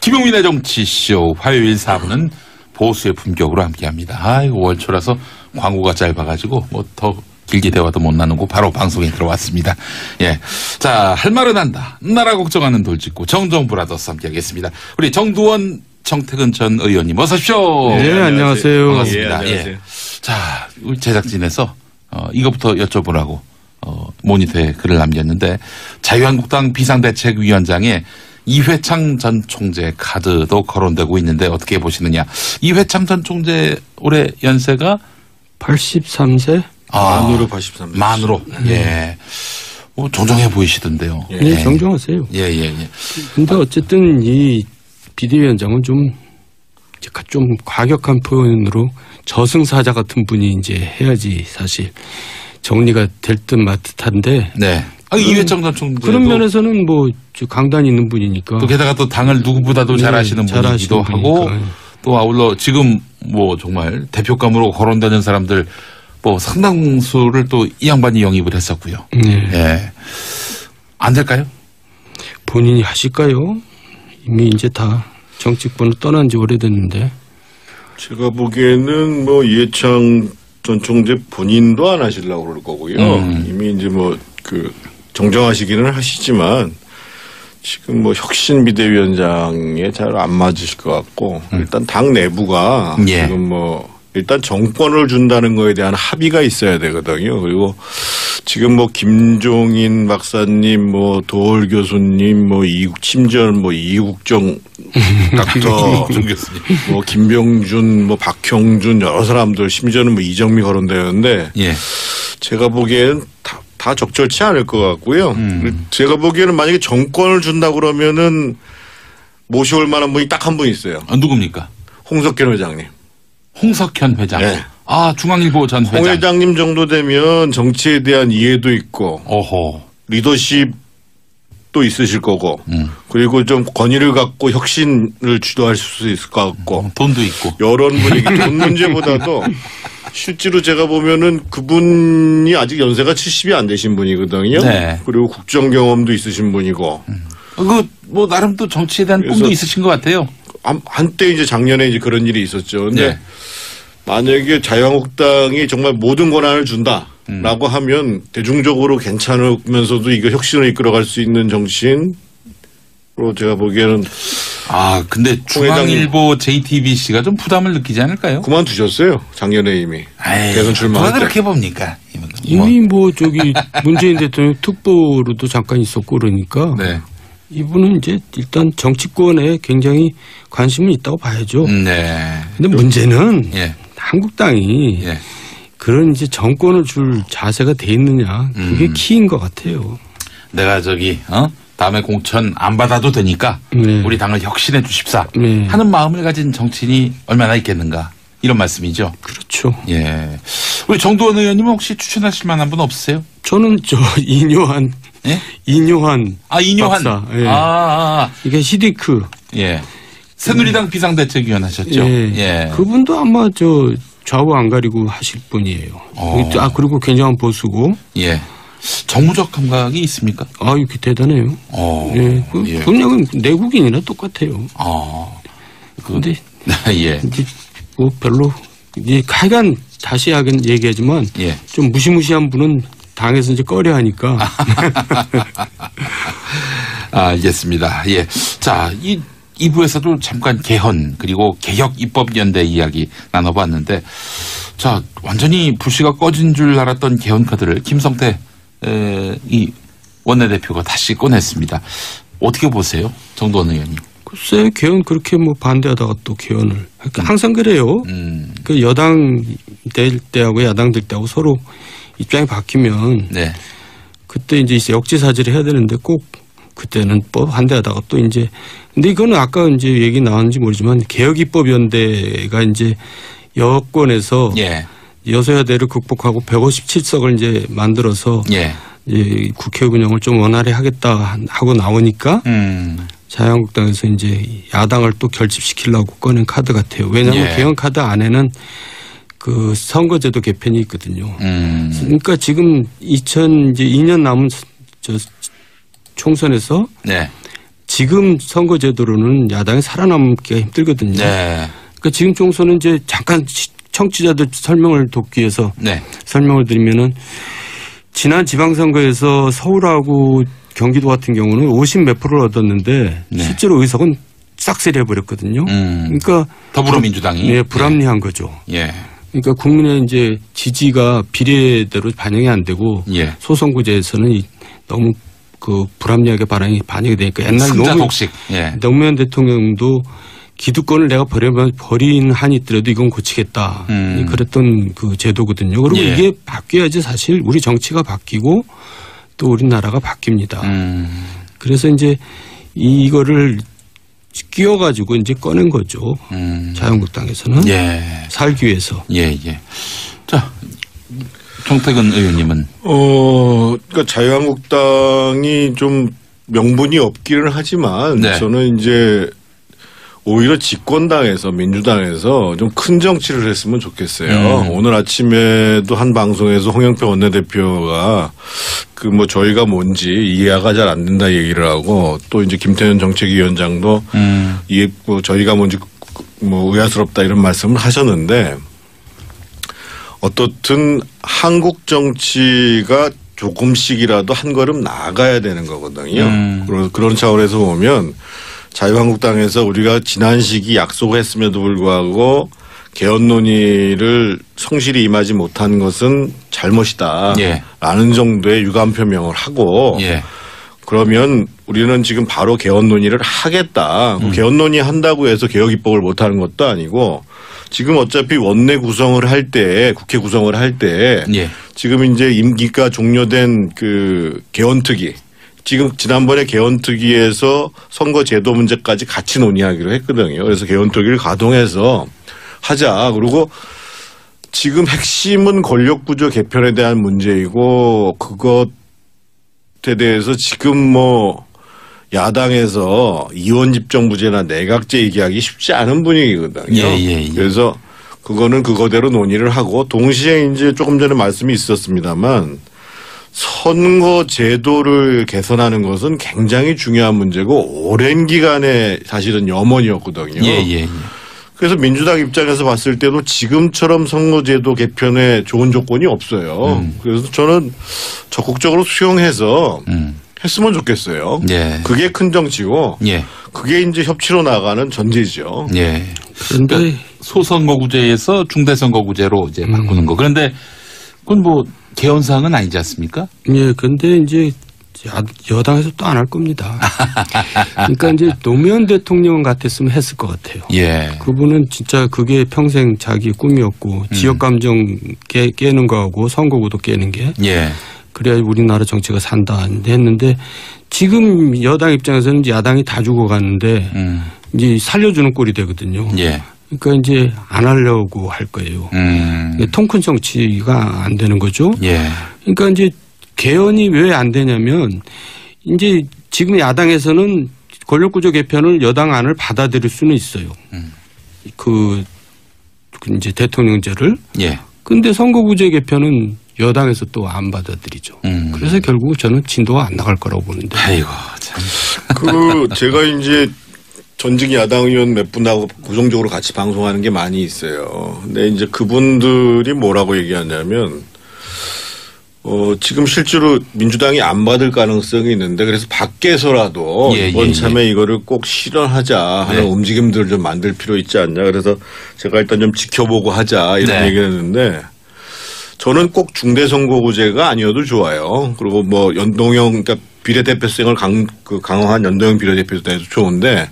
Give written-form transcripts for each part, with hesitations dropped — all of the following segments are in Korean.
김용민의 정치쇼 화요일 4부는 보수의 품격으로 함께합니다. 아이고 월초라서 광고가 짧아가지고 뭐 더 길게 대화도 못 나누고 바로 방송에 들어왔습니다. 예, 자 할 말은 한다. 나라 걱정하는 돌직구 정정 브라더스 함께하겠습니다. 우리 정두원 정태근 전 의원님 어서 오십시오. 네, 안녕하세요. 반갑습니다. 예, 예. 자 우리 제작진에서 이것부터 여쭤보라고 모니터에 글을 남겼는데 자유한국당 비상대책위원장에 이회창 전 총재 카드도 거론되고 있는데 어떻게 보시느냐. 이회창 전 총재 올해 연세가 83세? 만으로 83세. 만으로. 예. 정정해 보이시던데요. 예, 예. 정정하세요. 예, 예, 예. 근데 어쨌든 이 비대위원장은 좀 과격한 표현으로 저승사자 같은 분이 이제 해야지 사실 정리가 될 듯 말 듯한데. 네. 이회창 전 총재. 그런 면에서는 뭐 강단이 있는 분이니까. 또 게다가 또 당을 누구보다도 잘 아시는 분이기도 하고 또 아울러 지금 뭐 정말 대표감으로 거론되는 사람들 뭐 상당수를 또 이 양반이 영입을 했었고요. 네. 예. 안 될까요? 본인이 하실까요? 이미 이제 다 정치권을 떠난 지 오래됐는데. 제가 보기에는 뭐 이해창 전 총재 본인도 안 하시려고 그럴 거고요. 이미 이제 뭐 정정하시기는 하시지만 지금 뭐 혁신 비대위원장에 잘 안 맞으실 것 같고 일단 당 내부가 예. 지금 뭐 일단 정권을 준다는 거에 대한 합의가 있어야 되거든요. 그리고 지금 뭐 김종인 박사님, 뭐 도올 교수님, 뭐 심지어는 뭐 이국정 닥터, 뭐 김병준, 뭐 박형준 여러 사람들 심지어는 뭐 이정미 거론되는데 예. 제가 보기에는 다 적절치 않을 것 같고요. 제가 보기에는 만약에 정권을 준다 그러면은 모셔올 만한 분이 딱 한 분 있어요. 누굽니까? 홍석현 회장님. 홍석현 회장. 네. 중앙일보 전 회장. 홍 회장님 정도 되면 정치에 대한 이해도 있고, 리더십도 있으실 거고, 그리고 좀 권위를 갖고 혁신을 주도할 수 있을 것 같고, 돈도 있고. 이런 분위기, 돈 문제보다도 실제로 제가 보면은 그분이 아직 연세가 70이 안 되신 분이거든요. 네. 그리고 국정 경험도 있으신 분이고. 뭐 나름 또 정치에 대한 꿈도 있으신 것 같아요. 한때 이제 작년에 이제 그런 일이 있었죠. 근데 네. 만약에 자유한국당이 정말 모든 권한을 준다라고 하면 대중적으로 괜찮으면서도 이거 혁신을 이끌어갈 수 있는 정치인으로 제가 보기에는. 근데 중앙일보 JTBC가 좀 부담을 느끼지 않을까요? 그만두셨어요. 작년에 이미. 대선 출마할 때. 누가 그렇게 봅니까? 이미 문재인 대통령 특보로도 잠깐 있었고 그러니까. 네. 이분은 이제 일단 정치권에 굉장히 관심은 있다고 봐야죠. 네. 근데 문제는 예. 한국당이 그런 이제 정권을 줄 자세가 돼 있느냐. 그게 키인 것 같아요. 내가 다음에 공천 안 받아도 되니까 우리 당을 혁신해 주십사 하는 마음을 가진 정치인이 얼마나 있겠는가. 이런 말씀이죠. 그렇죠. 예. 우리 정두원 의원님은 혹시 추천하실 만한 분 없으세요? 저는 이뇨한. 예? 이뇨한. 이뇨한. 박사. 예. 이게 시디크. 예. 새누리당 비상대책위원 하셨죠? 예. 그분도 아마 좌우 안 가리고 하실 분이에요. 그리고 굉장한 보수고. 예. 정무적 감각이 있습니까? 이렇게 대단해요. 예. 그냥 내국인이나 똑같아요. 근데. 예. 뭐 별로. 하여간 다시 얘기하지만. 예. 좀 무시무시한 분은 당에서 이제 꺼려 하니까. 알겠습니다. 예. 자, 이 2부에서도 잠깐 개헌 그리고 개혁입법연대 이야기 나눠봤는데 자, 완전히 불씨가 꺼진 줄 알았던 개헌 카드를 김성태 이 원내대표가 다시 꺼냈습니다. 어떻게 보세요? 정두원 의원님. 글쎄 개헌 그렇게 반대하다가 또 개헌을. 항상 그래요. 그 여당 될 때하고 야당 될 때하고 서로 입장이 바뀌면 그때 이제 역지사지를 해야 되는데 꼭 그때는 반대하다가 또 이제 근데 이거는 아까 이제 얘기 나왔는지 모르지만 개혁입법연대가 이제 여권에서 여소야대를 극복하고 157석을 이제 만들어서 이제 국회 운영을 좀 원활히 하겠다 하고 나오니까 자유한국당에서 이제 야당을 또 결집시키려고 꺼낸 카드 같아요. 왜냐하면 개헌 카드 안에는 그 선거제도 개편이 있거든요. 그러니까 지금 2년 남은 총선에서 지금 선거제도로는 야당이 살아남기가 힘들거든요. 네. 그러니까 지금 총선은 이제 잠깐 청취자들 설명을 돕기 위해서 네. 설명을 드리면은 지난 지방선거에서 서울하고 경기도 같은 경우는 50 몇 프로를 얻었는데 네. 실제로 의석은 싹쓸이 해버렸거든요. 그러니까 더불어민주당이 네, 불합리한 거죠. 예. 그러니까 국민의 이제 지지가 비례대로 반영이 안 되고 예. 소선구제에서는 너무 그 불합리하게 반영이 되니까 옛날 승자독식. 예. 노무현 대통령도 기득권을 내가 버린 한이 있더라도 이건 고치겠다. 그랬던 그 제도거든요. 그리고 예. 이게 바뀌어야지 사실 우리 정치가 바뀌고 또 우리나라가 바뀝니다. 그래서 이제 이거를 끼워가지고 이제 꺼낸 거죠. 자유한국당에서는. 예. 살기 위해서. 예, 예. 자, 정태근 의원님은. 그러니까 자유한국당이 좀 명분이 없기는 하지만 네. 저는 이제 오히려 집권당에서 민주당에서 좀 큰 정치를 했으면 좋겠어요. 오늘 아침에도 한 방송에서 홍영표 원내대표가 그 뭐 저희가 뭔지 이해가 잘 안 된다 얘기를 하고 또 이제 김태년 정책위원장도 이해 뭐 저희가 뭔지 뭐 의아스럽다 이런 말씀을 하셨는데 어떻든 한국 정치가 조금씩이라도 한 걸음 나아가야 되는 거거든요. 그런 차원에서 보면 자유한국당에서 우리가 지난 시기 약속을 했음에도 불구하고 개헌 논의를 성실히 임하지 못한 것은 잘못이다. 예. 라는 정도의 유감 표명을 하고 예. 그러면 우리는 지금 바로 개헌 논의를 하겠다. 개헌 논의 한다고 해서 개혁 입법을 못하는 것도 아니고 지금 어차피 원내 구성을 할 때 국회 구성을 할 때 예. 지금 이제 임기가 종료된 그 개헌특위 지금 지난번에 개헌특위에서 선거제도 문제까지 같이 논의하기로 했거든요. 그래서 개헌특위를 가동해서 하자. 그리고 지금 핵심은 권력구조 개편에 대한 문제이고 그것에 대해서 지금 뭐 야당에서 이원집정부제나 내각제 얘기하기 쉽지 않은 분위기거든요. 예. 그래서 그거는 그거대로 논의를 하고 동시에 이제 조금 전에 말씀이 있었습니다만 선거 제도를 개선하는 것은 굉장히 중요한 문제고 오랜 기간에 사실은 염원이었거든요. 예. 그래서 민주당 입장에서 봤을 때도 지금처럼 선거제도 개편에 좋은 조건이 없어요. 그래서 저는 적극적으로 수용해서 했으면 좋겠어요. 예. 그게 큰 정치고 예. 그게 이제 협치로 나가는 전제죠. 예. 그런데 그러니까 소선거구제에서 중대선거구제로 이제 바꾸는 거. 그런데 그건 뭐 개헌사항은 아니지 않습니까? 예, 근데 이제 여당에서 또 안 할 겁니다. 그러니까 이제 노무현 대통령 같았으면 했을 것 같아요. 예. 그분은 진짜 그게 평생 자기 꿈이었고 지역 감정 깨는 거하고 선거구도 깨는 게 예. 그래야 우리나라 정치가 산다 했는데 지금 여당 입장에서는 이제 야당이 다 죽어가는데 이제 살려주는 꼴이 되거든요. 예. 그러니까 이제 안 하려고 할 거예요. 통큰 정치가 안 되는 거죠. 예. 그러니까 이제 개헌이 왜 안 되냐면 이제 지금 야당에서는 권력구조 개편을 여당 안을 받아들일 수는 있어요. 그 이제 대통령제를. 예. 근데 선거구제 개편은 여당에서 또 안 받아들이죠. 그래서 결국 저는 진도가 안 나갈 거라고 보는데. 아이고 참. 제가 이제 전직 야당 의원 몇 분하고 고정적으로 같이 방송하는 게 많이 있어요. 근데 이제 그분들이 뭐라고 얘기하냐면 지금 실제로 민주당이 안 받을 가능성이 있는데 그래서 밖에서라도 이번 참에 이거를 꼭 실현하자 하는 움직임들을 좀 만들 필요 있지 않냐. 그래서 제가 일단 좀 지켜보고 하자 이런 얘기를 했는데 저는 꼭 중대선거구제가 아니어도 좋아요. 그리고 뭐 연동형 그러니까 비례대표성을 강화한 연동형 비례대표도 좋은데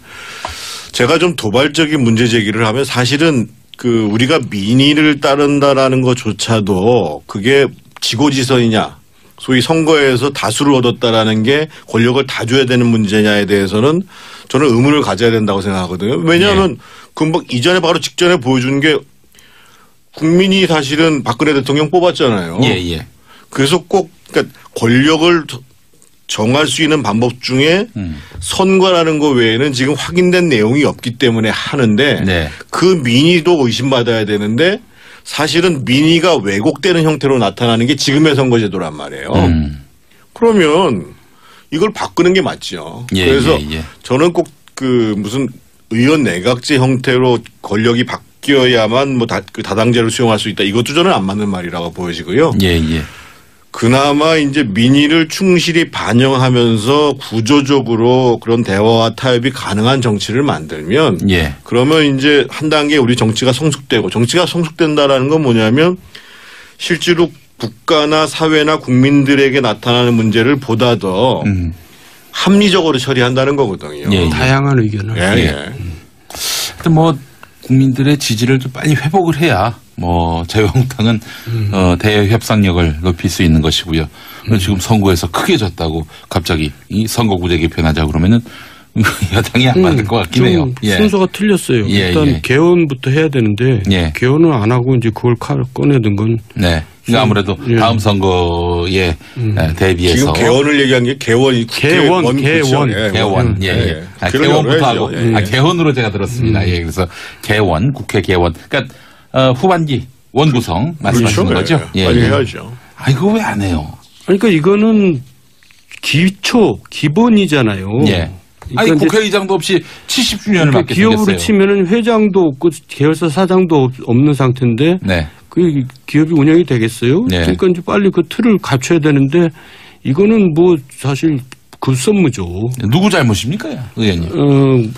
제가 좀 도발적인 문제 제기를 하면 사실은 그 우리가 민의를 따른다라는 것조차도 그게 지고지선이냐 소위 선거에서 다수를 얻었다라는 게 권력을 다 줘야 되는 문제냐에 대해서는 저는 의문을 가져야 된다고 생각하거든요. 왜냐하면 금방 이전에 바로 직전에 보여준 게 국민이 사실은 박근혜 대통령 뽑았잖아요. 예. 그래서 꼭 그러니까 권력을 정할 수 있는 방법 중에 선거라는 거 외에는 지금 확인된 내용이 없기 때문에 하는데 그 민의도 의심받아야 되는데 사실은 민의가 왜곡되는 형태로 나타나는 게 지금의 선거제도란 말이에요. 그러면 이걸 바꾸는 게 맞죠. 예, 그래서 예. 저는 꼭 그 무슨 의원 내각제 형태로 권력이 바뀌어야만 뭐 그 다당제를 수용할 수 있다. 이것도 저는 안 맞는 말이라고 보여지고요. 예, 예. 그나마 이제 민의를 충실히 반영하면서 구조적으로 그런 대화와 타협이 가능한 정치를 만들면 예. 그러면 이제 한 단계 우리 정치가 성숙되고 정치가 성숙된다라는 건 뭐냐면 실제로 국가나 사회나 국민들에게 나타나는 문제를 보다 더 합리적으로 처리한다는 거거든요. 예, 예. 다양한 의견을. 예, 예. 하여튼 뭐 국민들의 지지를 좀 빨리 회복을 해야 뭐 자유한국당은 대외 협상력을 높일 수 있는 것이고요. 지금 선거에서 크게 졌다고 갑자기 이 선거구제 개편하자 그러면은 여당이 안 맞을 것 같긴 해요. 예. 순서가 틀렸어요. 예, 일단 예. 개헌부터 해야 되는데 예. 개헌을 안 하고 이제 그걸 꺼내든 건 네. 그러니까 아무래도 예. 다음 선거에 대비해서 지금 개헌을 얘기한 게 개원. 개원. 개원. 예, 예. 아, 개원부터 하고 개헌으로 제가 들었습니다. 예. 그래서 개원, 국회 개원. 그러니까 후반기 원구성 말씀하시는 그렇죠. 거죠? 예. 빨리 해야죠. 아, 이거 왜 안 해요? 그러니까 이거는 기본이잖아요. 예. 아니 그러니까 국회의장도 없이 70주년을 그러니까 맞게 기업으로 생겼어요. 치면은 회장도 없고 계열사 사장도 없는 상태인데 네. 그 기업이 운영이 되겠어요? 네. 그러니까 이제 빨리 그 틀을 갖춰야 되는데 이거는 뭐 사실 급선무죠. 누구 잘못입니까, 의원님?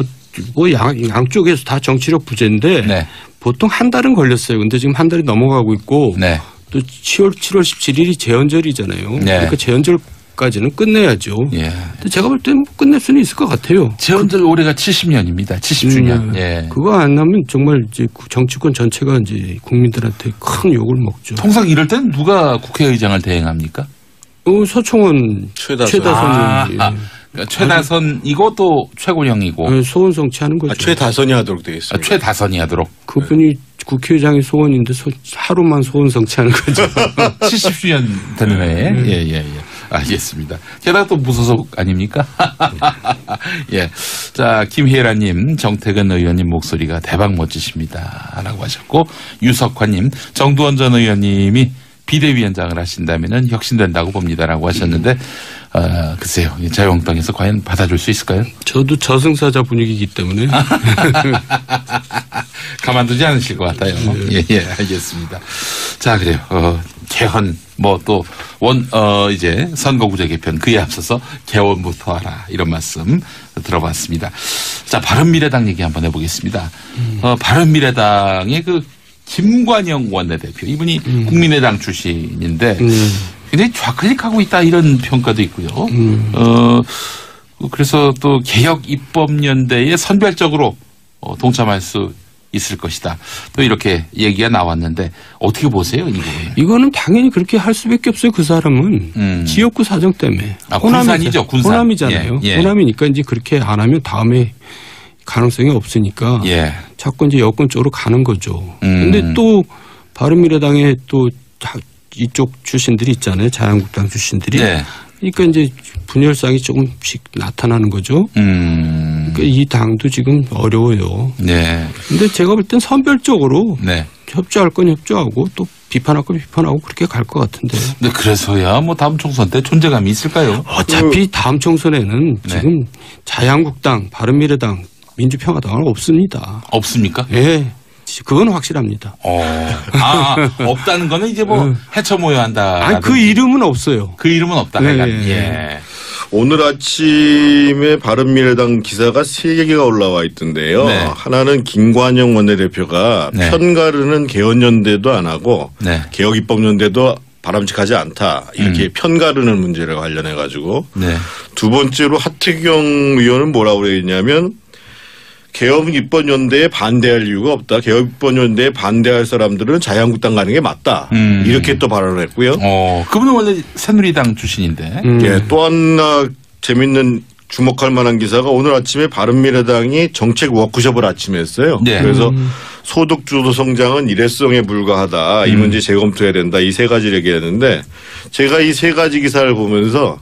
뭐 양쪽에서 다 정치력 부재인데 네. 보통 한 달은 걸렸어요. 근데 지금 한 달이 넘어가고 있고 네. 또 7월 17일이 재헌절이잖아요. 네. 그러니까 재헌절까지는 끝내야죠. 예. 근데 제가 볼 때는 끝낼 수는 있을 것 같아요. 재헌절 올해가 70년입니다. 70주년. 예. 그거 안 하면 정말 이제 정치권 전체가 이제 국민들한테 큰 욕을 먹죠. 통상 이럴 때는 누가 국회의장을 대행합니까? 서청원 최다선이 그러니까 최다선 이것도 최고령이고 소원 성취하는 거죠. 최다선이 하도록 되어 있습니다. 최다선이 하도록. 그분이 국회의장의 소원인데 하루만 소원 성취하는 거죠. 70주년 되는 해에. 예. 알겠습니다. 게다가 또 무소속 아닙니까? 예. 자, 김혜라님, 정태근 의원님 목소리가 대박 멋지십니다. 라고 하셨고, 유석환님, 정두원 전 의원님이 비대위원장을 하신다면은 혁신된다고 봅니다라고 하셨는데, 글쎄요. 자유한국당에서 과연 받아줄 수 있을까요? 저도 저승사자 분위기이기 때문에. 가만두지 않으실 것 같아요. 예, 알겠습니다. 자, 그래요. 개헌, 이제 선거구제 개편 그에 앞서서 개헌부터 하라. 이런 말씀 들어봤습니다. 자, 바른미래당 얘기 한번 해보겠습니다. 바른미래당의 김관영 원내대표. 이분이 국민의당 출신인데 굉장히 좌클릭하고 있다 이런 평가도 있고요. 그래서 또 개혁입법연대에 선별적으로 동참할 수 있을 것이다. 또 이렇게 얘기가 나왔는데 어떻게 보세요? 이거는 당연히 그렇게 할 수밖에 없어요. 그 사람은 지역구 사정 때문에. 군산이죠. 군산. 호남이잖아요. 예. 호남이니까 이제 그렇게 안 하면 다음에 가능성이 없으니까 예. 자꾸 이제 여권 쪽으로 가는 거죠. 그런데 또 바른미래당에 또 이쪽 출신들이 있잖아요. 자유한국당 출신들이. 네. 그러니까 이제 분열상이 조금씩 나타나는 거죠. 그러니까 이 당도 지금 어려워요. 네. 근데 제가 볼 땐 선별적으로 네. 협조할 건 협조하고 또 비판할 건 비판하고 그렇게 갈 것 같은데. 근데 그래서야 다음 총선 때 존재감이 있을까요? 어차피 다음 총선에는 지금 자유한국당, 바른미래당, 민주평화당은 없습니다. 없습니까? 예. 그건 확실합니다. 없다는 거는 이제 헤쳐 모여야 한다. 아니, 그 이름은 없어요. 그 이름은 없다. 네. 예. 오늘 아침에 바른미래당 기사가 3개가 올라와 있던데요. 네. 하나는 김관영 원내대표가 네. 편가르는 개헌연대도 안 하고 네. 개혁입법연대도 바람직하지 않다. 이렇게 편가르는 문제를 관련해 가지고. 네. 두 번째로 하태경 의원은 뭐라고 그랬냐면 개혁입법연대에 반대할 이유가 없다. 개혁입법연대에 반대할 사람들은 자유한국당 가는 게 맞다. 이렇게 또 발언을 했고요. 그분은 원래 새누리당 출신인데. 예, 또 하나 재밌는 주목할 만한 기사가 오늘 아침에 바른미래당이 정책 워크숍을 아침에 했어요. 네. 그래서 소득주도 성장은 일회성에 불과하다. 이 문제 재검토해야 된다. 이 3가지를 얘기했는데 제가 이 3가지 기사를 보면서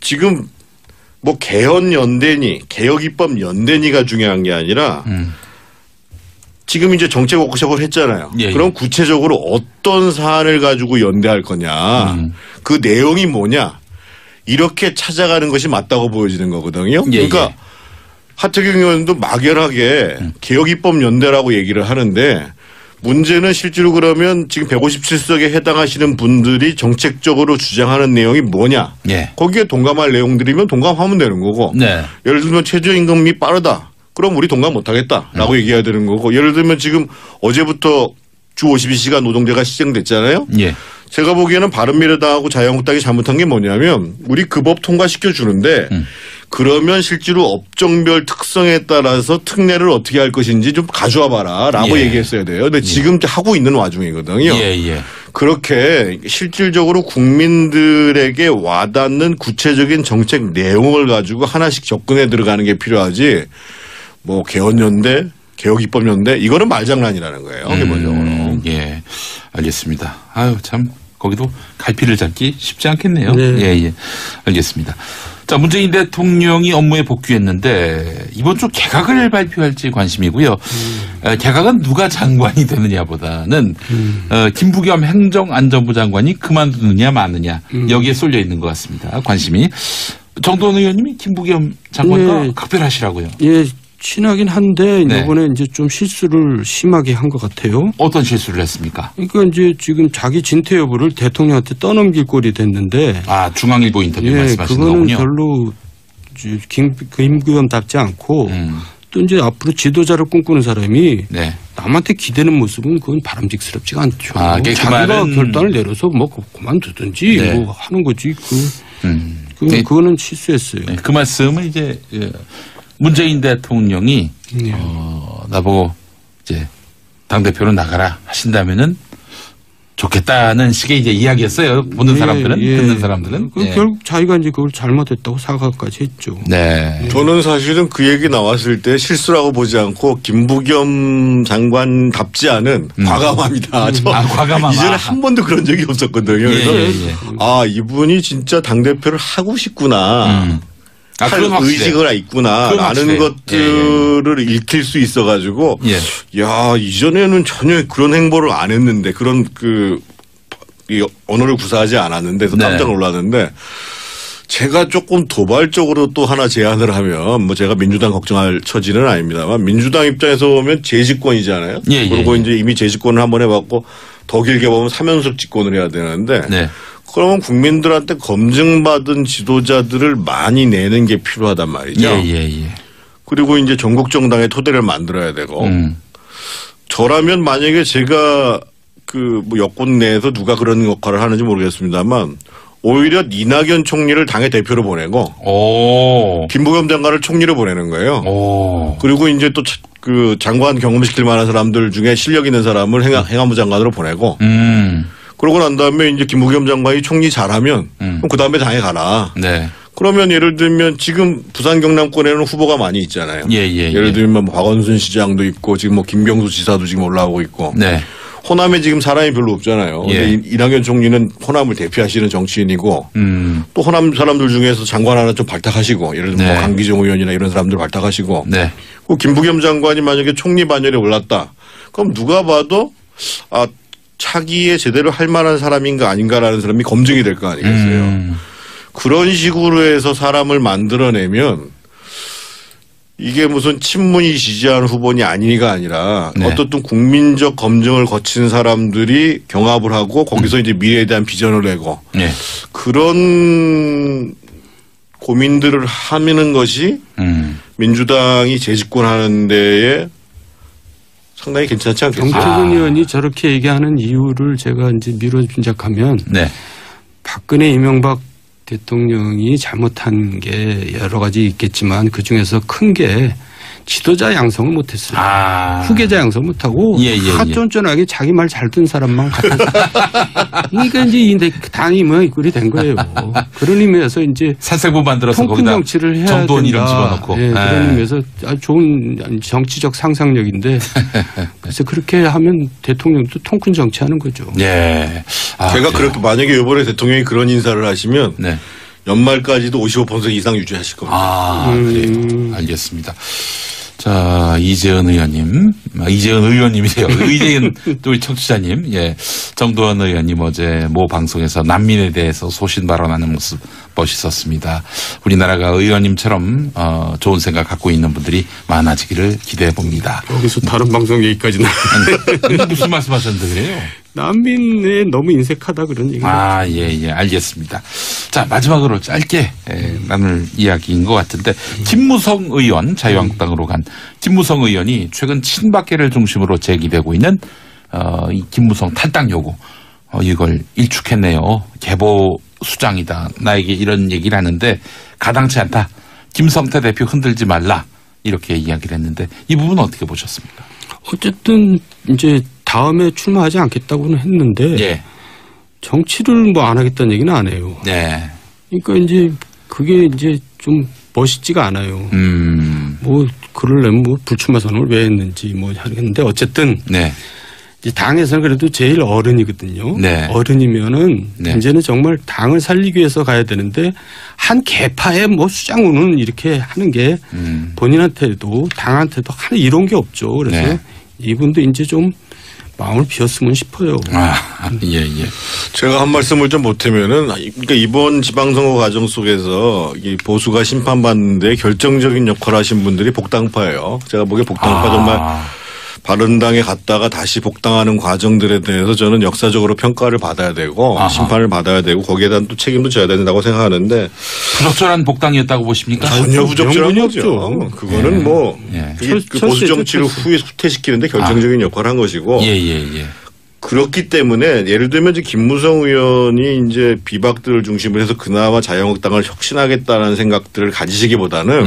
지금 개헌연대니 개혁입법연대니가 중요한 게 아니라 지금 이제 정책 워크숍을 했잖아요. 예. 그럼 구체적으로 어떤 사안을 가지고 연대할 거냐. 그 내용이 뭐냐. 이렇게 찾아가는 것이 맞다고 보여지는 거거든요. 예, 그러니까 예. 하태경 의원도 막연하게 개혁입법연대라고 얘기를 하는데 문제는 실제로 그러면 지금 157석에 해당하시는 분들이 정책적으로 주장하는 내용이 뭐냐. 예. 거기에 동감할 내용들이면 동감하면 되는 거고. 네. 예를 들면 최저임금이 빠르다. 그럼 우리 동감 못하겠다라고 얘기해야 되는 거고. 예를 들면 지금 어제부터 주 52시간 노동제가 시행됐잖아요. 예. 제가 보기에는 바른미래당하고 자유한국당이 잘못한 게 뭐냐면 우리 그 법 통과시켜 주는데 그러면 실제로 업종별 특성에 따라서 특례를 어떻게 할 것인지 좀 가져와 봐라라고 예. 얘기했어야 돼요. 근데 지금 하고 있는 와중이거든요. 예. 그렇게 실질적으로 국민들에게 와닿는 구체적인 정책 내용을 가지고 하나씩 접근해 들어가는 게 필요하지 뭐 개헌연대 개혁입법연대 이거는 말장난이라는 거예요. 기본적으로. 예, 알겠습니다. 아유 참 거기도 갈피를 잡기 쉽지 않겠네요. 네. 예, 알겠습니다. 자, 문재인 대통령이 업무에 복귀했는데 이번 주 개각을 발표할지 관심이고요. 개각은 누가 장관이 되느냐보다는 김부겸 행정안전부 장관이 그만두느냐 마느냐 여기에 쏠려 있는 것 같습니다. 관심이. 정도원 의원님이 김부겸 장관과 네. 각별하시라고요. 예, 친하긴 한데 네. 이번에 이제 좀 실수를 심하게 한 것 같아요. 어떤 실수를 했습니까? 그러니까 이제 지금 자기 진퇴 여부를 대통령한테 떠넘길 꼴이 됐는데 아, 중앙일보 인터뷰 말씀하시는 그거는 거군요. 별로 김부겸답지 않고 또 이제 앞으로 지도자를 꿈꾸는 사람이 네. 남한테 기대는 모습은 그건 바람직스럽지가 않죠. 아, 그 자기가 말은 결단을 내려서 뭐 그만두든지 네. 뭐 하는 거지. 네. 그거는 실수했어요. 네, 그 말씀은 이제 문재인 대통령이 네. 나보고 이제 당대표로 나가라 하신다면은 좋겠다는 식의 이제 이야기였어요. 보는 사람들은, 듣는 사람들은. 예. 결국 자기가 이제 그걸 잘못했다고 사과까지 했죠. 네. 저는 사실은 그 얘기 나왔을 때 실수라고 보지 않고 김부겸 장관답지 않은 과감합니다. 저 과감함. 이전에 한 번도 그런 적이 없었거든요. 그래서 예. 아 이분이 진짜 당대표를 하고 싶구나. 할 그건 확실해요. 의지가 있구나라는 확실해요. 것들을 읽힐 수 있어가지고 야 이전에는 전혀 그런 행보를 안 했는데 그런 이 언어를 구사하지 않았는데 그래서 깜짝 놀랐는데 제가 조금 도발적으로 또 하나 제안을 하면 뭐 제가 민주당 걱정할 처지는 아닙니다만 민주당 입장에서 보면 재집권이잖아요. 그리고 이제 이미 재집권을 한번 해봤고 더 길게 보면 3연속 집권을 해야 되는데 그러면 국민들한테 검증받은 지도자들을 많이 내는 게 필요하단 말이죠. 그리고 이제 전국 정당의 토대를 만들어야 되고 저라면 만약에 제가 뭐 여권 내에서 누가 그런 역할을 하는지 모르겠습니다만 오히려 이낙연 총리를 당의 대표로 보내고 김부겸 장관을 총리로 보내는 거예요. 그리고 이제 또 그 장관 경험시킬 만한 사람들 중에 실력 있는 사람을 행안부 장관으로 보내고 그러고 난 다음에 이제 김부겸 장관이 총리 잘하면 그럼 그 다음에 당에 가라. 그러면 예를 들면 지금 부산 경남권에는 후보가 많이 있잖아요. 예를 들면 뭐 박원순 시장도 있고 지금 뭐 김경수 지사도 지금 올라오고 있고. 호남에 지금 사람이 별로 없잖아요. 근데 이낙연 총리는 호남을 대표하시는 정치인이고 또 호남 사람들 중에서 장관 하나 좀 발탁하시고 예를 들면 뭐 강기정 의원이나 이런 사람들 발탁하시고 그 김부겸 장관이 만약에 총리 반열에 올랐다. 그럼 누가 봐도 아 차기에 제대로 할 만한 사람인가 아닌가라는 사람이 검증이 될 거 아니겠어요. 그런 식으로 해서 사람을 만들어내면 이게 무슨 친문이 지지하는 후보니 아니가 아니라 어떻든 국민적 검증을 거친 사람들이 경합을 하고 거기서 이제 미래에 대한 비전을 내고 그런 고민들을 하는 것이 민주당이 재집권하는 데에 상당히 괜찮지 않겠습니까? 정태근 의원이 저렇게 얘기하는 이유를 제가 이제 미뤄 짐작하면 박근혜 이명박 대통령이 잘못한 게 여러 가지 있겠지만 그중에서 큰 게 지도자 양성을 못했어요. 후계자 양성 못하고 쫀쫀하게 자기 말 잘 듣는 사람만 갖다. 그러니까 이제 당이 뭐 꼴이 된 거예요. 그런 의미에서 이제 살생부 만들어서 통큰 거기다 정치를 해야 정도원 이름 된다. 집어넣고. 그런 의미에서 아주 좋은 정치적 상상력인데 그래서 그렇게 하면 대통령도 통큰 정치하는 거죠. 제가 그렇게 만약에 이번에 대통령이 그런 인사를 하시면 연말까지도 55% 이상 유지하실 겁니다. 그래요. 알겠습니다. 자, 이재은 의원님이세요. 이재은 또 우리 청취자님, 예. 정도원 의원님 어제 모 방송에서 난민에 대해서 소신 발언하는 모습 멋있었습니다. 우리나라가 의원님처럼 좋은 생각 갖고 있는 분들이 많아지기를 기대해 봅니다. 여기서 다른 방송 얘기까지 나왔는데 무슨 말씀하셨는데 그래요? 난민에 너무 인색하다 그런 얘기. 예, 알겠습니다. 자, 마지막으로 짧게 나눌 이야기인 것 같은데 김무성 의원, 자유한국당으로 간 김무성 의원이 최근 친박계를 중심으로 제기되고 있는 이 김무성 탈당 요구 이걸 일축했네요. 계보 수장이다. 나에게 이런 얘기를 하는데 가당치 않다. 김성태 대표 흔들지 말라. 이렇게 이야기를 했는데 이 부분은 어떻게 보셨습니까? 어쨌든 이제 다음에 출마하지 않겠다고는 했는데 예. 정치를 뭐 안 하겠다는 얘기는 안 해요. 네. 그러니까 이제 그게 이제 좀 멋있지가 않아요. 뭐 그러려면 뭐 불출마 선언을 왜 했는지 뭐 하겠는데 어쨌든 네. 이제 당에서는 그래도 제일 어른이거든요. 네. 어른이면은 네. 이제는 정말 당을 살리기 위해서 가야 되는데 한 개파의 뭐 수장으로는 이렇게 하는 게 본인한테도 당한테도 하는 이런 게 없죠. 그래서 네. 이분도 이제 좀 마음을 비웠으면 싶어요. 예. 제가 한 말씀을 좀 보태면은 그러니까 이번 지방선거 과정 속에서 이 보수가 심판받는데 결정적인 역할을 하신 분들이 복당파예요. 제가 보기에 복당파 정말 바른당에 갔다가 다시 복당하는 과정들에 대해서 저는 역사적으로 평가를 받아야 되고 심판을 받아야 되고 거기에 대한 또 책임도 져야 된다고 생각하는데 부적절한 복당이었다고 보십니까? 전혀 부적절한 거죠. 그거는 뭐 그 보수 정치를 후퇴시키는데 결정적인 역할을 한 것이고 예. 그렇기 때문에 예를 들면 이제 김무성 의원이 이제 비박들을 중심으로 해서 그나마 자유한국당을 혁신하겠다는 생각들을 가지시기보다는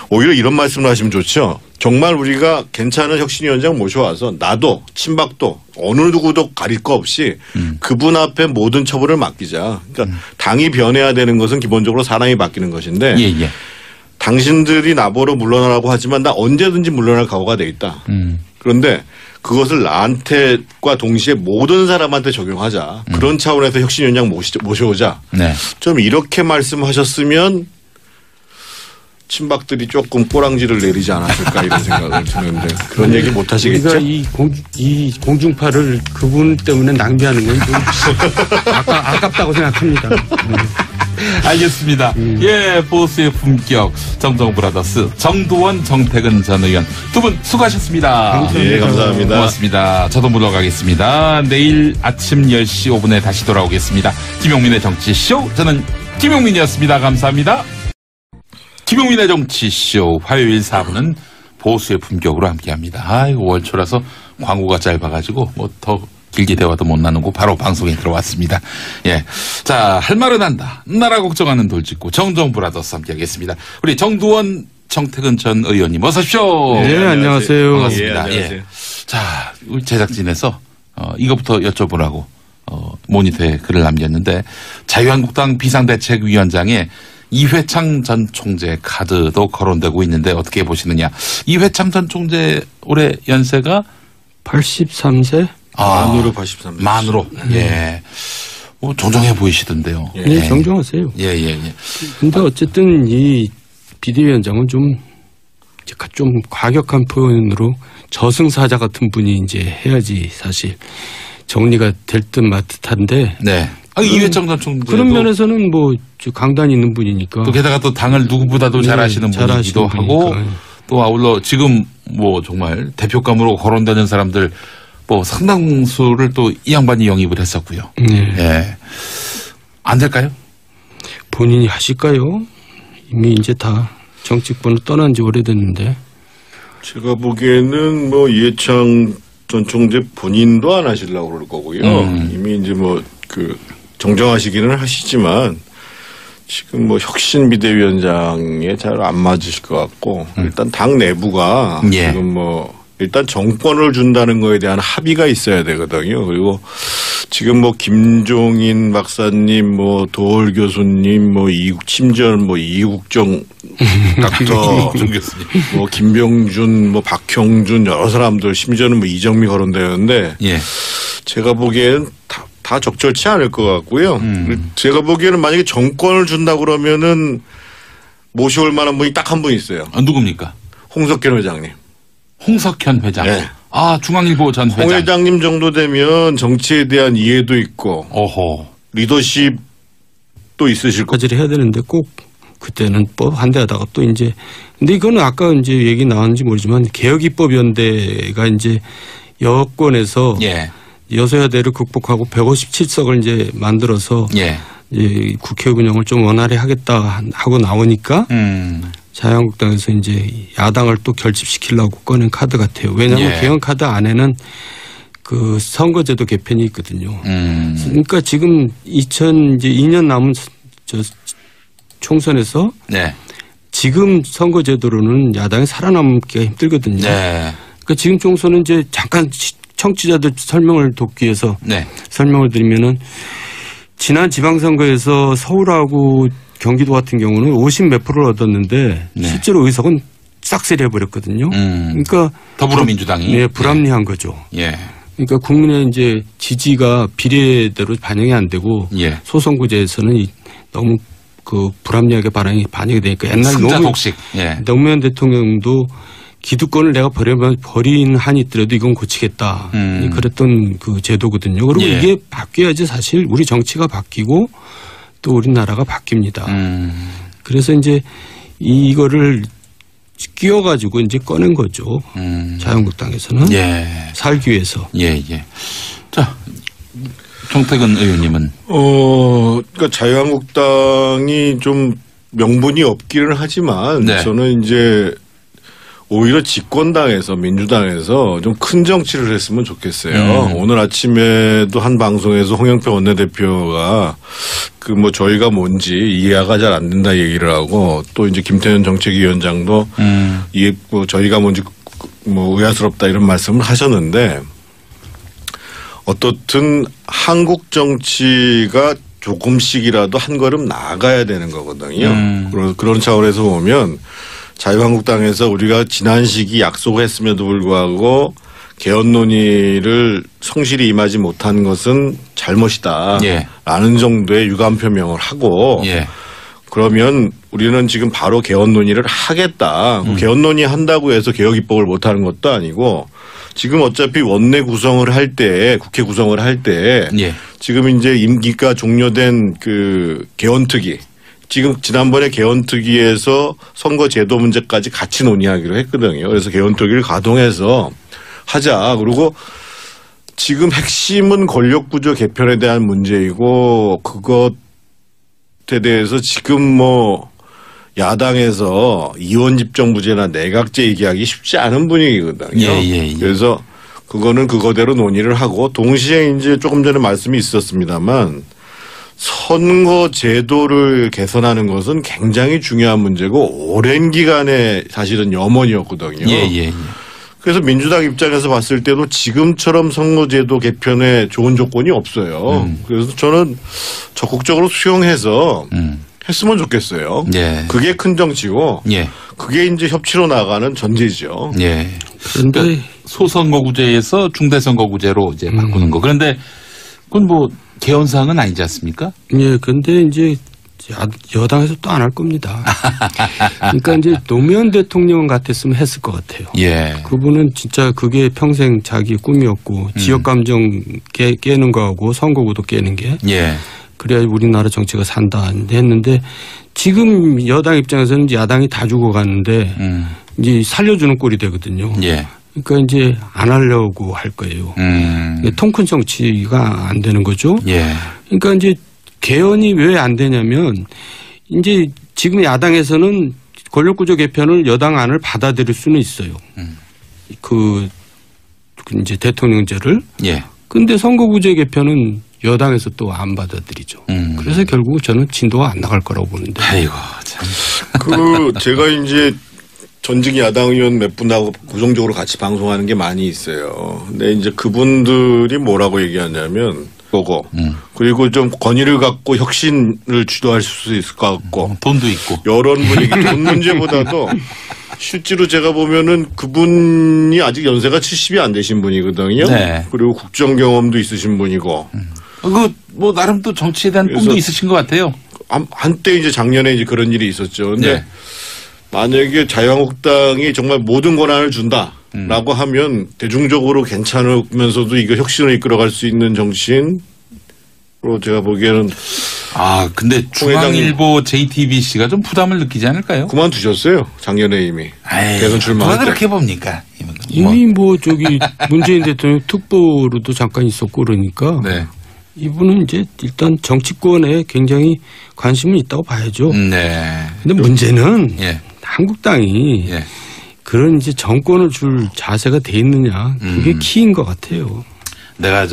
오히려 이런 말씀을 하시면 좋죠. 정말 우리가 괜찮은 혁신위원장 모셔와서 나도 친박도 어느 누구도 가릴 거 없이 그분 앞에 모든 처벌을 맡기자. 그러니까 당이 변해야 되는 것은 기본적으로 사람이 바뀌는 것인데 예. 당신들이 나보러 물러나라고 하지만 나 언제든지 물러날 각오가 돼 있다. 그런데 그것을 나한테과 동시에 모든 사람한테 적용하자. 그런 차원에서 혁신위원장 모셔오자. 네. 좀 이렇게 말씀하셨으면 친박들이 조금 꼬랑지를 내리지 않았을까 이런 생각을 드는데 그런 얘기 못 하시겠죠? 우리가 이 공중파를 그분 때문에 낭비하는 건 좀 아깝다고 생각합니다. 알겠습니다. 예, 보수의 품격 정정 브라더스 정두원, 정태근 전 의원 두 분 수고하셨습니다. 예, 감사합니다. 고맙습니다. 저도 물러가겠습니다. 내일 아침 10시 5분에 다시 돌아오겠습니다. 김용민의 정치쇼. 저는 김용민이었습니다. 감사합니다. 김용민의 정치쇼 화요일 4부는 보수의 품격으로 함께합니다. 아이고 월초라서 광고가 짧아가지고 뭐 더 길게 대화도 못 나누고 바로 방송에 들어왔습니다. 예, 자, 할 말은 한다. 나라 걱정하는 돌직구 정정 브라더스 함께하겠습니다. 우리 정두원, 정태근 전 의원님 어서 오십시오. 네, 안녕하세요. 예, 반갑습니다. 안녕하세요. 자, 우리 제작진에서 이것부터 여쭤보라고 모니터에 글을 남겼는데 자유한국당 비상대책위원장에 이회창 전 총재 카드도 거론되고 있는데 어떻게 보시느냐. 이회창 전 총재 올해 연세가 83세? 만으로 83세. 만으로. 예. 정정해 보이시던데요. 네, 정정하세요. 예. 근데 어쨌든 이 비대위원장은 좀 과격한 표현으로 저승사자 같은 분이 이제 해야지 사실 정리가 될 듯 말 듯한데. 네. 이회창 전 총재. 그런 면에서는 뭐 강단이 있는 분이니까. 또 게다가 또 당을 누구보다도 잘 아시는 분이기도 하고 또 아울러 지금 뭐 정말 대표감으로 거론되는 사람들 뭐 상당수를 또 이 양반이 영입을 했었고요. 네. 예. 안 될까요? 본인이 하실까요? 이미 이제 다 정치권을 떠난 지 오래됐는데. 제가 보기에는 뭐 이해창 전 총재 본인도 안 하시려고 그럴 거고요. 이미 이제 뭐 정정하시기는 하시지만 지금 뭐 혁신 비대위원장에 잘 안 맞으실 것 같고 일단 당 내부가 지금 뭐 일단 정권을 준다는 거에 대한 합의가 있어야 되거든요. 그리고 지금 뭐 김종인 박사님, 뭐 도올 교수님, 뭐 심지어 뭐 이국정 닥터, 뭐 김병준, 뭐 박형준 여러 사람들 심지어는 뭐 이정미 거론되는데 제가 보기에는 다 적절치 않을 것 같고요. 제가 보기에는 만약에 정권을 준다 그러면은 모셔올 만한 분이 딱 한 분 있어요. 누굽니까? 홍석현 회장님. 홍석현 회장. 네. 아, 중앙일보 전 회장. 홍 회장님 정도 되면 정치에 대한 이해도 있고 어허. 리더십도 있으실 거. 까지를 해야 되는데 꼭 그때는 반대하다가 또 이제 근데 이거는 아까 이제 얘기 나왔는지 모르지만 개혁입법연대가 이제 여권에서 예. 여소야대를 극복하고 157석을 이제 만들어서 예. 이제 국회 운영을 좀 원활히 하겠다 하고 나오니까 자유한국당에서 이제 야당을 또 결집시키려고 꺼낸 카드 같아요. 왜냐하면 예. 개헌 카드 안에는 그 선거제도 개편이 있거든요. 그러니까 지금 2년 남은 총선에서 네. 지금 선거제도로는 야당이 살아남기가 힘들거든요. 네. 그러니까 지금 총선은 이제 잠깐 청취자들 설명을 돕기 위해서 네. 설명을 드리면은 지난 지방선거에서 서울하고 경기도 같은 경우는 50 몇 프로를 얻었는데 네. 실제로 의석은 싹쓸이 해버렸거든요. 그러니까 더불어민주당이 네, 불합리한 거죠. 예. 그러니까 국민의 이제 지지가 비례대로 반영이 안 되고 예. 소선구제에서는 너무 그 불합리하게 반영이 되니까 옛날 승자 독식. 예. 노무현 대통령도 기득권을 내가 버린 한이 있더라도 이건 고치겠다. 그랬던 그 제도거든요. 그리고 예. 이게 바뀌어야지 사실 우리 정치가 바뀌고 또 우리나라가 바뀝니다. 그래서 이제 이거를 끼워가지고 이제 꺼낸 거죠. 자유한국당에서는. 예. 살기 위해서. 예, 예. 자, 정태근 의원님은. 그러니까 자유한국당이 좀 명분이 없기는 하지만 네. 저는 이제 오히려 집권당에서 민주당에서 좀 큰 정치를 했으면 좋겠어요. 오늘 아침에도 한 방송에서 홍영표 원내대표가 그 뭐 저희가 뭔지 이해가 잘 안 된다 얘기를 하고 또 이제 김태현 정책위원장도 이해 뭐 저희가 뭔지 뭐 의아스럽다 이런 말씀을 하셨는데 어떻든 한국 정치가 조금씩이라도 한 걸음 나아가야 되는 거거든요. 그런 차원에서 보면 자유한국당에서 우리가 지난 시기 약속했음에도 불구하고 개헌 논의를 성실히 임하지 못한 것은 잘못이다. 예. 라는 정도의 유감 표명을 하고 예. 그러면 우리는 지금 바로 개헌 논의를 하겠다. 개헌 논의 한다고 해서 개혁 입법을 못하는 것도 아니고 지금 어차피 원내 구성을 할 때 국회 구성을 할 때 예. 지금 이제 임기가 종료된 그 개헌특위 지금 지난번에 개헌특위에서 선거제도 문제까지 같이 논의하기로 했거든요. 그래서 개헌특위를 가동해서 하자. 그리고 지금 핵심은 권력구조 개편에 대한 문제이고 그것에 대해서 지금 뭐 야당에서 이원집정부제나 내각제 얘기하기 쉽지 않은 분위기거든요. 예. 그래서 그거는 그거대로 논의를 하고 동시에 이제 조금 전에 말씀이 있었습니다만 선거 제도를 개선하는 것은 굉장히 중요한 문제고 오랜 기간에 사실은 염원이었거든요. 예. 그래서 민주당 입장에서 봤을 때도 지금처럼 선거제도 개편에 좋은 조건이 없어요. 그래서 저는 적극적으로 수용해서 했으면 좋겠어요. 예. 그게 큰 정치고 예. 그게 이제 협치로 나가는 전제죠. 예. 그런데 그러니까 소선거구제에서 중대선거구제로 이제 바꾸는 거. 그런데 그건 뭐 개헌사항은 아니지 않습니까? 예, 근데 이제 여당에서 또 안 할 겁니다. 그러니까 이제 노무현 대통령 같았으면 했을 것 같아요. 예. 그분은 진짜 그게 평생 자기 꿈이었고 지역 감정 깨는 거하고 선거구도 깨는 게 예. 그래야 우리나라 정치가 산다 했는데 지금 여당 입장에서는 이제 야당이 다 죽어가는데 이제 살려주는 꼴이 되거든요. 예. 그러니까 이제 안 하려고 할 거예요. 통큰 정치가 안 되는 거죠. 예. 그러니까 이제 개헌이 왜 안 되냐면 이제 지금 야당에서는 권력구조 개편을 여당 안을 받아들일 수는 있어요. 그 이제 대통령제를. 예. 근데 선거구제 개편은 여당에서 또 안 받아들이죠. 그래서 결국 저는 진도가 안 나갈 거라고 보는데. 아이고 참. 그 제가 이제 전직 야당 의원 몇 분하고 고정적으로 같이 방송하는 게 많이 있어요. 근데 이제 그분들이 뭐라고 얘기하냐면 보고 그리고 좀 권위를 갖고 혁신을 주도할 수 있을 것 같고 돈도 있고 여론 분위기 돈 문제보다도 실제로 제가 보면은 그분이 아직 연세가 70이 안 되신 분이거든요. 네. 그리고 국정 경험도 있으신 분이고. 그 뭐 나름 또 정치에 대한 꿈도 있으신 것 같아요. 한때 이제 작년에 이제 그런 일이 있었죠. 근데 네. 만약에 자유한국당이 정말 모든 권한을 준다라고 하면 대중적으로 괜찮으면서도 이거 혁신을 이끌어갈 수 있는 정치인으로 제가 보기에는 근데 중앙일보 JTBC가 좀 부담을 느끼지 않을까요? 그만두셨어요. 작년에 이미. 대선 출마할 때. 그렇게 봅니까? 이미 문재인 대통령 특보로도 잠깐 있었고 그러니까 네. 이분은 이제 일단 정치권에 굉장히 관심은 있다고 봐야죠. 네. 근데 문제는 예. 한국당이 예. 그런 이제 정권을 줄 자세가 돼 있느냐 그게 키인 것 같아요. 내가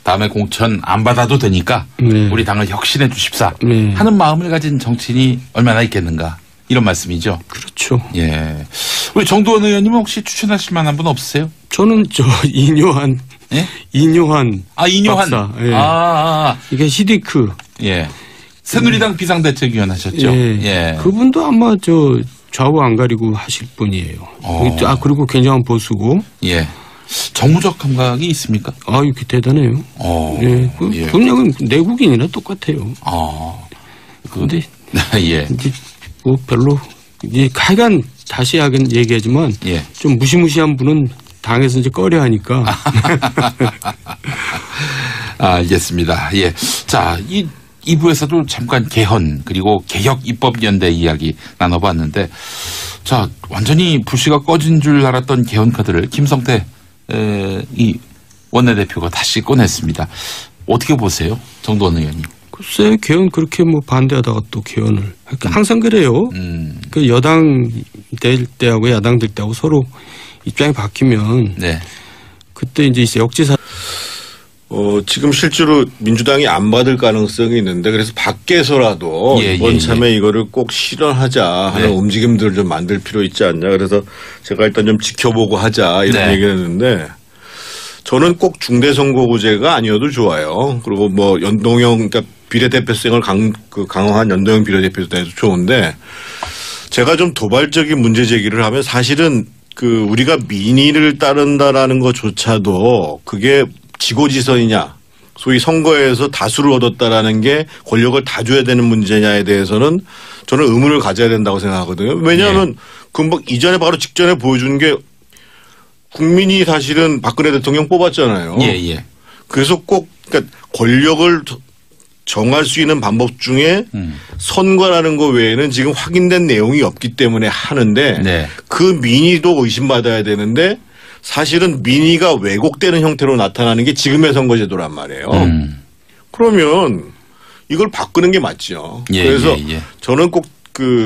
다음에 공천 안 받아도 되니까 네. 우리 당을 혁신해 주십사 네. 하는 마음을 가진 정치인이 얼마나 있겠는가 이런 말씀이죠. 그렇죠. 예. 우리 정두원 의원님은 혹시 추천하실 만한 분 없으세요? 저는 이뇨한 예? 이뇨한 이뇨한 박사. 예. 이게 시디크. 예. 새누리당 비상대책위원 하셨죠. 예. 예. 그분도 아마 좌우 안 가리고 하실 분이에요. 그리고 굉장한 보수고. 예. 정무적 감각이 있습니까? 이게 대단해요. 예. 그냥 내국인이나 똑같아요. 근데 예. 이제 별로 하여간 다시 얘기하지만 예. 좀 무시무시한 분은 당에서 이제 꺼려 하니까. 알겠습니다. 예. 자, 2부에서도 잠깐 개헌 그리고 개혁 입법연대 이야기 나눠봤는데 자, 완전히 불씨가 꺼진 줄 알았던 개헌 카드를 김성태 이 원내대표가 다시 꺼냈습니다. 어떻게 보세요? 정두원 의원님. 글쎄 개헌 그렇게 반대하다가 또 개헌을 항상 그래요. 그 여당 될 때하고 야당 될 때하고 서로 입장이 바뀌면 네. 그때 이제 역지사. 지금 실제로 민주당이 안 받을 가능성이 있는데 그래서 밖에서라도 이번 참에 이거를 꼭 실현하자 하는 움직임들을 좀 만들 필요 있지 않냐. 그래서 제가 일단 좀 지켜보고 하자 이런 얘기를 했는데 저는 꼭 중대선거구제가 아니어도 좋아요. 그리고 연동형 그러니까 비례대표성을 강화한 연동형 비례대표도 해도 좋은데 제가 좀 도발적인 문제 제기를 하면 사실은 우리가 민의를 따른다라는 것조차도 그게 지고지선이냐 소위 선거에서 다수를 얻었다라는 게 권력을 다 줘야 되는 문제냐에 대해서는 저는 의문을 가져야 된다고 생각하거든요. 왜냐하면 금방 이전에 바로 직전에 보여준 게 국민이 사실은 박근혜 대통령 뽑았잖아요. 예. 그래서 꼭 그러니까 권력을 정할 수 있는 방법 중에 선거라는 거 외에는 지금 확인된 내용이 없기 때문에 하는데 그 민의도 의심받아야 되는데 사실은 민의가 왜곡되는 형태로 나타나는 게 지금의 선거제도란 말이에요. 그러면 이걸 바꾸는 게 맞죠. 그래서 저는 꼭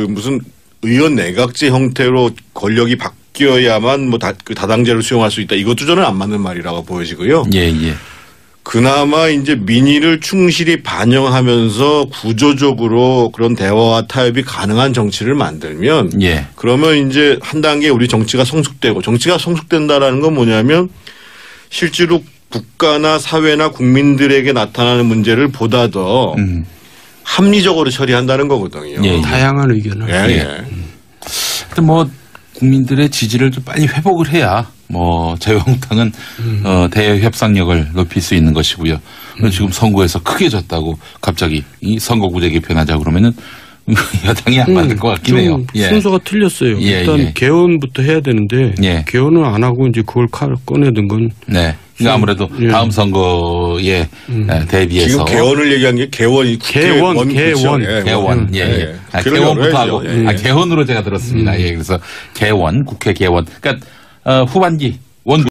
무슨 의원 내각제 형태로 권력이 바뀌어야만 다당제를 수용할 수 있다. 이것도 저는 안 맞는 말이라고 보여지고요. 그나마 이제 민의를 충실히 반영하면서 구조적으로 그런 대화와 타협이 가능한 정치를 만들면 그러면 이제 한 단계 우리 정치가 성숙되고 정치가 성숙된다라는 건 뭐냐면 실제로 국가나 사회나 국민들에게 나타나는 문제를 보다 더 합리적으로 처리한다는 거거든요. 다양한 의견을. 하여튼 국민들의 지지를 좀 빨리 회복을 해야 자유한국당은 대외 협상력을 높일 수 있는 것이고요. 지금 선거에서 크게 졌다고 갑자기 이 선거구제 개편하자 그러면은 여당이 안 맞을 것 같긴 해요. 순서가 틀렸어요. 일단 개헌부터 해야 되는데 개헌을 안 하고 이제 그걸 꺼내든 건. 그러니까 아무래도 다음 선거에 대비해서 지금 개헌을 얘기한 게 개원. 개원부터 하고 개헌으로 제가 들었습니다. 그래서 개원, 국회 개원. 그러니까 후반기